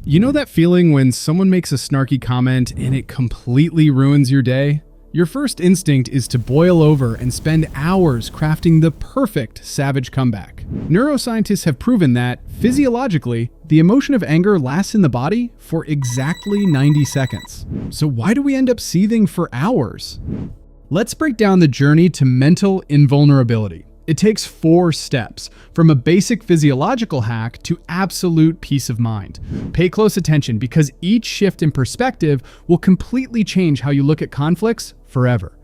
You know that feeling when someone makes a snarky comment and it completely ruins your day? Your first instinct is to boil over and spend hours crafting the perfect savage comeback. Neuroscientists have proven that, physiologically, the emotion of anger lasts in the body for exactly 90 seconds. So why do we end up seething for hours? Let's break down the journey to mental invulnerability. It takes 4 steps, from a basic physiological hack to absolute peace of mind. Pay close attention because each shift in perspective will completely change how you look at conflicts forever.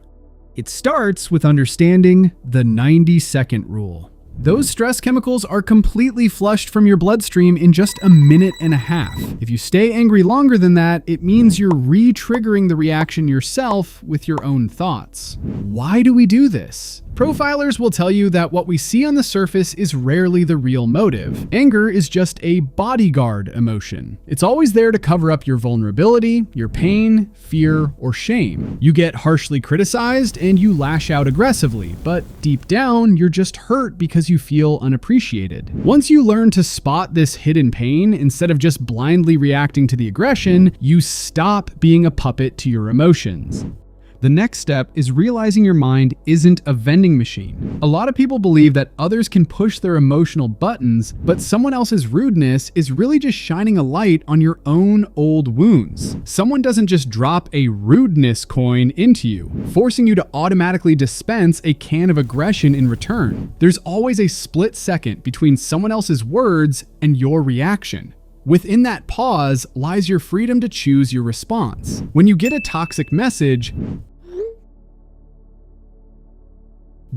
It starts with understanding the 90-second rule. Those stress chemicals are completely flushed from your bloodstream in just a minute and a half. If you stay angry longer than that, it means you're re-triggering the reaction yourself with your own thoughts. Why do we do this? Profilers will tell you that what we see on the surface is rarely the real motive. Anger is just a bodyguard emotion. It's always there to cover up your vulnerability, your pain, fear, or shame. You get harshly criticized and you lash out aggressively, but deep down, you're just hurt because you feel unappreciated. Once you learn to spot this hidden pain, instead of just blindly reacting to the aggression, you stop being a puppet to your emotions. The next step is realizing your mind isn't a vending machine. A lot of people believe that others can push their emotional buttons, but someone else's rudeness is really just shining a light on your own old wounds. Someone doesn't just drop a rudeness coin into you, forcing you to automatically dispense a can of aggression in return. There's always a split second between someone else's words and your reaction. Within that pause lies your freedom to choose your response. When you get a toxic message,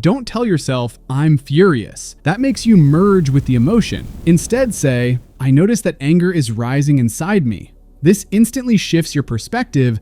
don't tell yourself, "I'm furious." That makes you merge with the emotion. Instead say, "I notice that anger is rising inside me." This instantly shifts your perspective.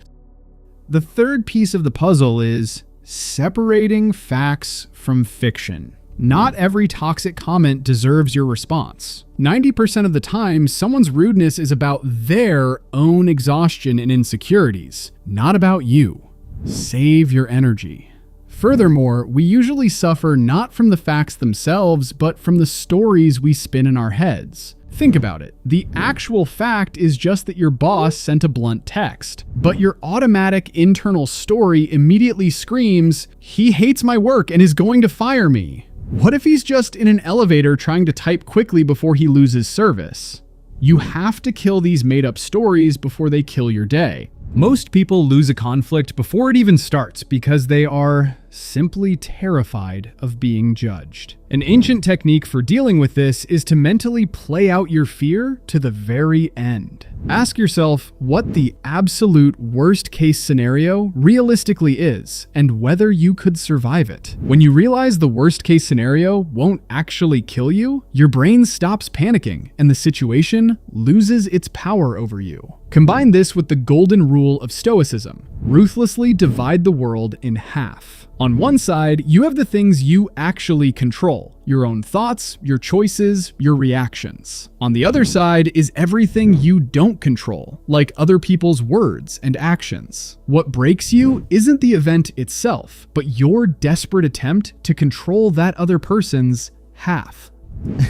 The third piece of the puzzle is separating facts from fiction. Not every toxic comment deserves your response. 90% of the time, someone's rudeness is about their own exhaustion and insecurities, not about you. Save your energy. Furthermore, we usually suffer not from the facts themselves, but from the stories we spin in our heads. Think about it. The actual fact is just that your boss sent a blunt text, but your automatic internal story immediately screams, "He hates my work and is going to fire me." What if he's just in an elevator trying to type quickly before he loses service? You have to kill these made-up stories before they kill your day. Most people lose a conflict before it even starts because they are simply terrified of being judged. An ancient technique for dealing with this is to mentally play out your fear to the very end. Ask yourself what the absolute worst case scenario realistically is and whether you could survive it. When you realize the worst case scenario won't actually kill you, your brain stops panicking and the situation loses its power over you. Combine this with the golden rule of Stoicism. Ruthlessly divide the world in half. On one side, you have the things you actually control, your own thoughts, your choices, your reactions. On the other side is everything you don't control, like other people's words and actions. What breaks you isn't the event itself, but your desperate attempt to control that other person's half.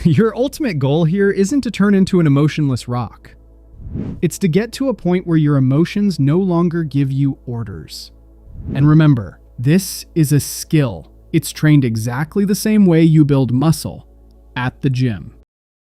Your ultimate goal here isn't to turn into an emotionless rock. It's to get to a point where your emotions no longer give you orders. And remember, this is a skill. It's trained exactly the same way you build muscle, at the gym.